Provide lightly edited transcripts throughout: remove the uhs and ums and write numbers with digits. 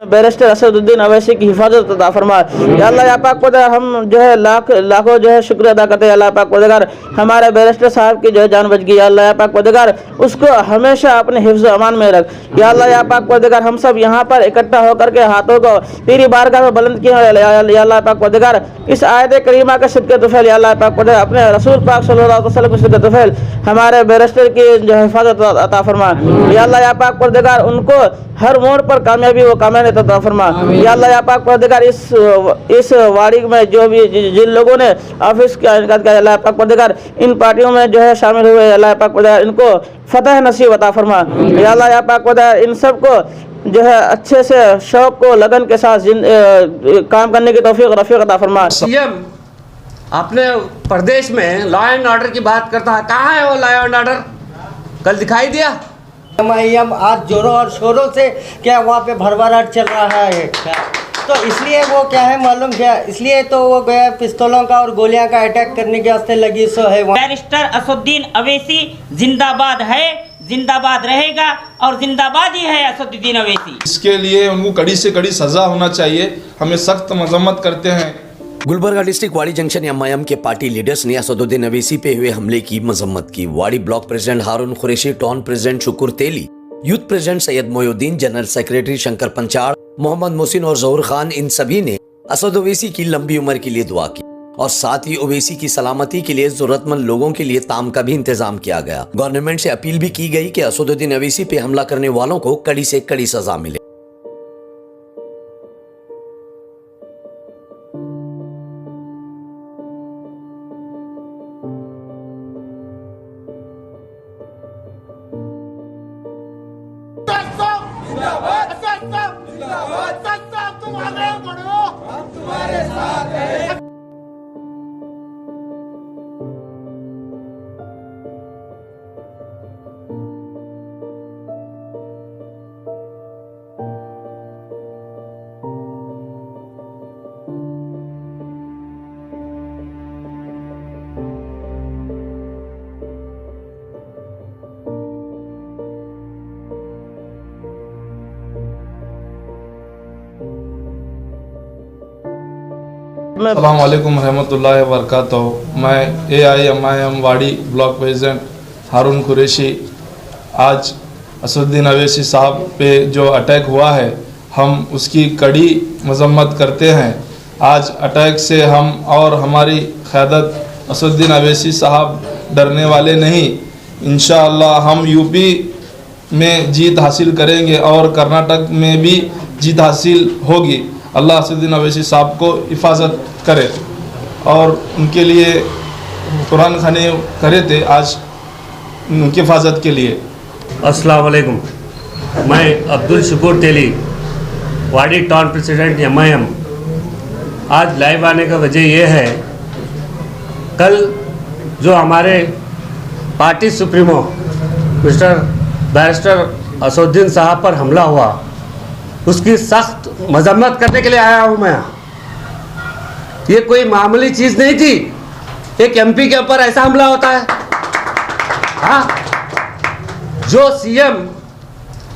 Barrister Asaduddin Owaisi की हिफाजत अता फरमा। या अल्लाह या पाक परवरदिगार, हम जो है लाखों जो है शुक्र अदा करते हैं अल्लाह पाक परवरदिगार, हमारे बैरिस्टर साहब की जो है जान बच गई। या अल्लाह या पाक परवरदिगार, उसको हमेशा अपने हिफ्ज़ अमान में रख। या अल्लाह या पाक परवरदिगार, हम सब यहाँ पर इकट्ठा होकर के हाथों को तेरी बारगाह में बुलंद किए। या अल्लाह पाक परवरदिगार, इस आयत करीमा का सिद्क़ तुफ़ैल या अल्लाह पाक परवरदिगार, अपने रसूल पाक सल्लल्लाहु अलैहि वसल्लम के सिद्क़ तुफ़ैल हमारे बैरिस्टर की जो हिफाजत अता फरमा। या अल्लाह या पाक परवरदिगार, उनको हर मोड़ पर कामयाबी व कामयाबी अता फरमा। या अल्लाह या पाक परवरदिगार, इस वारी में जो भी जिन लोगों ने ऑफिस का इनकार किया, अल्लाह पाक परवरदिगार, इन पार्टियों में जो है शामिल हुए, अल्लाह पाक परवरदिगार, इनको फतह नसीब अता फरमा। या अल्लाह या पाक परवरदिगार, इन सब को जो है अच्छे से शौक को लगन के साथ काम करने की तौफीक रफ़ीक अता फरमा। सीएम अपने प्रदेश में लॉ एंड ऑर्डर की बात करता है, कहाँ है वो लॉ एंड ऑर्डर? कल दिखाई दिया? एमआईएम आज जोरों और शोरों से क्या वहाँ पे भरभराट चल रहा है क्या? तो इसलिए वो क्या है मालूम क्या, इसलिए तो वो गया पिस्तौलों का और गोलियां का अटैक करने के वास्ते लगी सो है। बैरिस्टर असदुद्दीन अवैसी जिंदाबाद है, जिंदाबाद रहेगा और जिंदाबाद ही है असदुद्दीन अवैसी। इसके लिए उनको कड़ी से कड़ी सजा होना चाहिए। हमें सख्त मजम्मत करते हैं। गुलबर्गा डिस्ट्रिक्ट वाड़ी जंक्शन एमआईएम के पार्टी लीडर्स ने असदुद्दीन अवैसी पे हुए हमले की मजम्मत की। Wadi block president Haroon Qureshi, town president Shukr Teli, youth president Syed Moyuddin, general secretary Shankar Panchad, Mohammad Mohsin और जहूर खान, इन सभी ने असद ओवैसी की लंबी उम्र के लिए दुआ की और साथ ही ओवैसी की सलामती के लिए जरूरतमंद लोगों के लिए ताम का भी इंतजाम किया गया। गवर्नमेंट से अपील भी की गई कि असदुद्दीन अवैसी पे हमला करने वालों को कड़ी से कड़ी सजा मिले। तुम आगे बढ़ो, हम तुम्हारे साथ हैं। अस्सलाम वालेकुम रहमतुल्लाहि व बरकातहू। मैं AIMIM वाड़ी ब्लॉक प्रेसिडेंट हारून कुरैशी। आज असदुद्दीन अवैसी साहब पे जो अटैक हुआ है, हम उसकी कड़ी मजम्मत करते हैं। आज अटैक से हम और हमारी क़यादत असदुद्दीन अवैसी साहब डरने वाले नहीं। इंशाअल्लाह हम यूपी में जीत हासिल करेंगे और कर्नाटक में भी जीत हासिल होगी। अल्लाह असदुद्दीन अवैसी साहब को हिफाजत करे और उनके लिए कुरान खाने करे थे आज उनकी हिफाजत के लिए। अस्सलाम वालेकुम। मैं अब्दुल शुक्र तेली, वाड़ी टाउन प्रेसिडेंट MIM। आज लाइव आने का वजह यह है, कल जो हमारे party supremo mister barrister Asaduddin साहब पर हमला हुआ, उसकी सख्त मजम्मत करने के लिए आया हूँ मैं। ये कोई मामूली चीज़ नहीं थी। एक MP के ऊपर ऐसा हमला होता है? हाँ, जो CM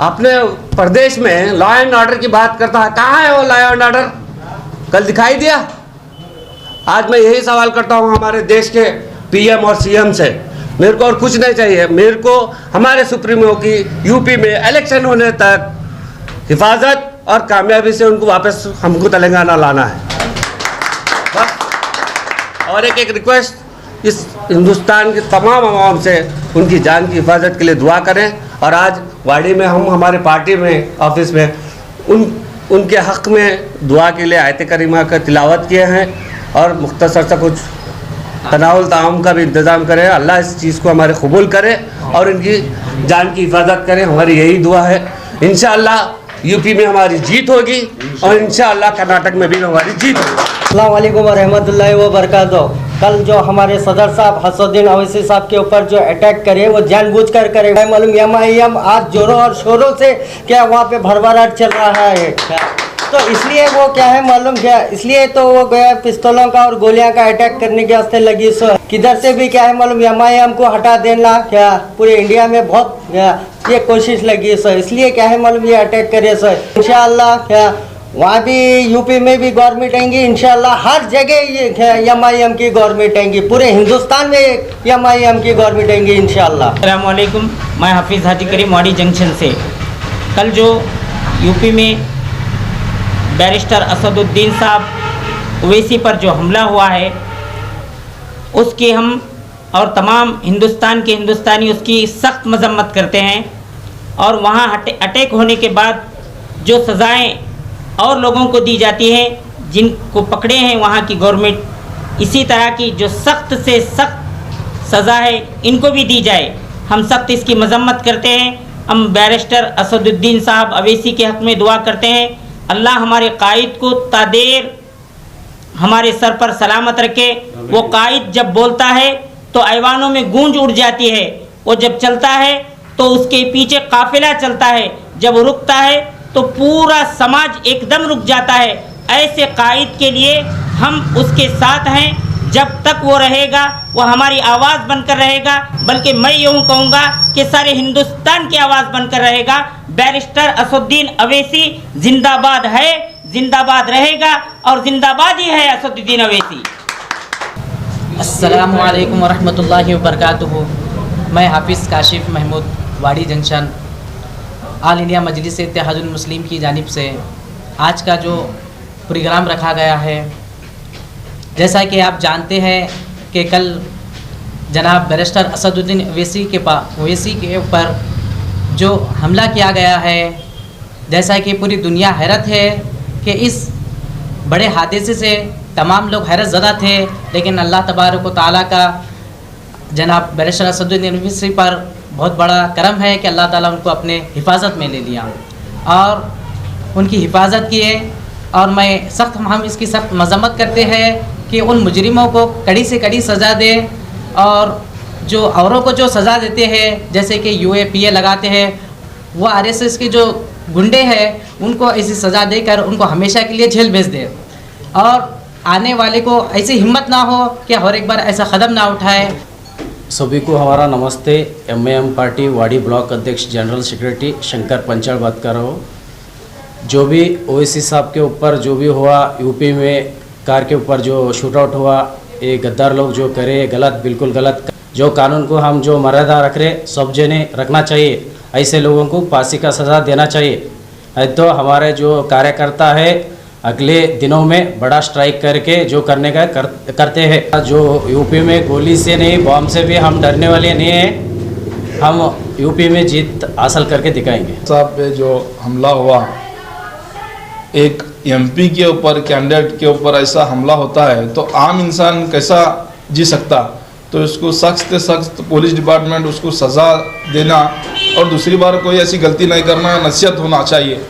अपने प्रदेश में लॉ एंड ऑर्डर की बात करता है, कहाँ है वो लॉ एंड ऑर्डर? कल दिखाई दिया? आज मैं यही सवाल करता हूँ हमारे देश के PM और CM से, मेरे को और कुछ नहीं चाहिए। मेरे को हमारे सुप्रीमो की यूपी में इलेक्शन होने तक हिफाजत और कामयाबी से उनको वापस हमको तेलंगाना लाना है बस। और एक रिक्वेस्ट इस हिंदुस्तान के तमाम आवाम से, उनकी जान की हिफाजत के लिए दुआ करें। और आज वाड़ी में हम हमारे पार्टी में ऑफिस में उनके हक़ में दुआ के लिए आयत करीमा का तिलावत किए हैं और मुख्तसर सा कुछ तनाउल ताम का भी इंतज़ाम करें। अल्लाह इस चीज़ को हमारे कबूल करे और इनकी जान की हिफाजत करें। हमारी यही दुआ है। इंशाअल्लाह यूपी में हमारी जीत होगी और इंशाअल्लाह कर्नाटक में भी हमारी जीत होगी। अस्सलाम वालेकुम रहमतुल्लाहि व बरकातहू। कल जो हमारे सदर साहब असदुद्दीन अवैसी साहब के ऊपर जो अटैक करे, वो जानबूझकर करे। मालूम MIM आज जोरों और शोरों से क्या वहाँ पे भरभराट चल रहा है क्या? तो इसलिए वो क्या है मालूम क्या, इसलिए तो वो गया पिस्तौलों का और गोलियां का अटैक करने के वास्ते लगी। सो किधर से भी क्या है मालूम MIM को हटा देना क्या पूरे इंडिया में बहुत ये कोशिश लगी। सो इसलिए क्या है मालूम ये अटैक करे। सो इंशाअल्लाह क्या वहाँ भी यूपी में भी गवर्नमेंट आएंगी इंशाअल्लाह, हर जगह ये MIM की गवर्नमेंट आएंगी, पूरे हिंदुस्तान में MIM की गवर्नमेंट आएंगी इंशाअल्लाह। अस्सलाम वालेकुम, मैं हाफिज़ हाजी करीम वाड़ी जंक्शन से। कल जो यूपी में बैरिस्टर असदुद्दीन साहब ओवैसी पर जो हमला हुआ है उसकी हम और तमाम हिंदुस्तान के हिंदुस्तानी उसकी सख्त मजम्मत करते हैं। और वहाँ अटैक होने के बाद जो सज़ाएँ और लोगों को दी जाती हैं जिनको पकड़े हैं वहाँ की गवर्नमेंट, इसी तरह की जो सख्त से सख्त सज़ा है इनको भी दी जाए। हम सख्त इसकी मजम्मत करते हैं। हम बैरिस्टर असदुद्दीन साहब ओवैसी के हक़ में दुआ करते हैं, अल्लाह हमारे कायद को तादेर हमारे सर पर सलामत रखे। वो कायद जब बोलता है तो ऐवानों में गूंज उड़ जाती है, वो जब चलता है तो उसके पीछे काफिला चलता है, जब रुकता है तो पूरा समाज एकदम रुक जाता है। ऐसे कायद के लिए हम उसके साथ हैं, जब तक वो रहेगा वो हमारी आवाज़ बनकर रहेगा, बल्कि मैं यूँ कहूँगा कि सारे हिंदुस्तान की आवाज़ बनकर रहेगा। बैरिस्टर असदुद्दीन ओवैसी जिंदाबाद है, जिंदाबाद रहेगा और जिंदाबाद ही है असदुद्दीन ओवैसी। अस्सलामु अलैकुम वरहमतुल्लाहि वबरकातुहू। मैं हाफिज़ काशिफ महमूद वाड़ी जंक्शन ऑल इंडिया मजलिस इत्तेहादुल मुस्लिम की जानिब से आज का जो प्रोग्राम रखा गया है, जैसा कि आप जानते हैं कि कल जनाब बैरिस्टर असदुद्दीन ओवैसी के ऊपर जो हमला किया गया है, जैसा कि पूरी दुनिया हैरत है कि इस बड़े हादसे से तमाम लोग हैरत ज़दा थे, लेकिन अल्लाह तबारक व तआला का जनाब बैरिस्टर असदुद्दीन ओवैसी पर बहुत बड़ा करम है कि अल्लाह ताला उनको अपने हिफाजत में ले लिया और उनकी हिफाजत किए। और हम इसकी सख्त मजम्मत करते हैं कि उन मुजरिमों को कड़ी से कड़ी सज़ा दे, और जो औरों को जो सज़ा देते हैं जैसे कि UAPA लगाते हैं, वो RSS के जो गुंडे हैं उनको ऐसी सज़ा देकर उनको हमेशा के लिए जेल भेज दे, और आने वाले को ऐसी हिम्मत ना हो कि हर एक बार ऐसा कदम ना उठाए। सभी को हमारा नमस्ते। MIM पार्टी वाड़ी ब्लॉक अध्यक्ष जनरल सेक्रेटरी शंकर पंचाल बात कर रहा हूँ। जो भी ओवैसी साहब के ऊपर जो भी हुआ, यूपी में कार के ऊपर जो शूट आउट हुआ, ये गद्दार लोग जो करे गलत, बिल्कुल गलत। जो कानून को हम जो मर्यादा रख रहे सब जने रखना चाहिए, ऐसे लोगों को फांसी का सज़ा देना चाहिए। तो हमारे जो कार्यकर्ता है अगले दिनों में बड़ा स्ट्राइक करके जो करने का करते हैं। जो यूपी में गोली से नहीं बॉम्ब से भी हम डरने वाले नहीं हैं, हम यूपी में जीत हासिल करके दिखाएंगे। साहब पे जो हमला हुआ, एक MP के ऊपर, कैंडिडेट के ऊपर ऐसा हमला होता है तो आम इंसान कैसा जी सकता। तो इसको सख्त से सख्त पुलिस डिपार्टमेंट उसको सज़ा देना और दूसरी बार कोई ऐसी गलती नहीं करना, नसीहत होना चाहिए।